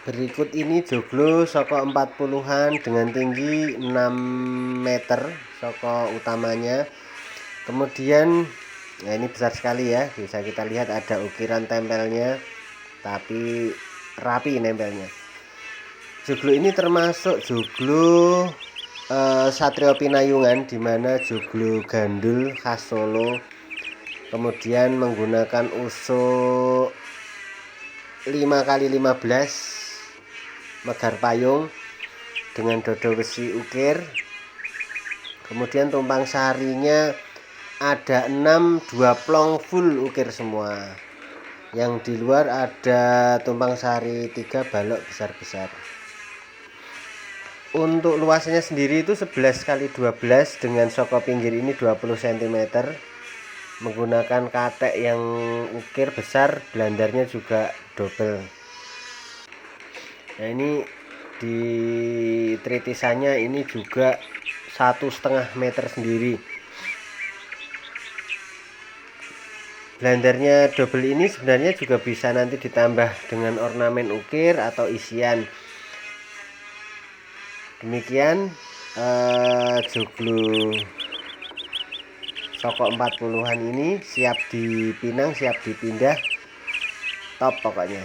Berikut ini joglo soko 40-an dengan tinggi 6 meter soko utamanya. Kemudian ya ini besar sekali ya, bisa kita lihat ada ukiran tempelnya, tapi rapi nempelnya. Joglo ini termasuk joglo Satrio Pinayungan, dimana joglo gandul khas Solo. Kemudian menggunakan usuk 5x15 megar payung dengan dodo besi ukir. Kemudian tumpang sarinya ada 6, 2 plong full ukir semua. Yang di luar ada tumpang sari 3 balok besar-besar. Untuk luasnya sendiri itu 11x12 dengan soko pinggir ini 20 cm. Menggunakan katek yang ukir besar, blandarnya juga double. Nah ini di tritisannya ini juga 1,5 meter sendiri. Blandarnya double ini sebenarnya juga bisa nanti ditambah dengan ornamen ukir atau isian. Demikian joglo soko 40-an ini siap dipinang, siap dipindah, top pokoknya.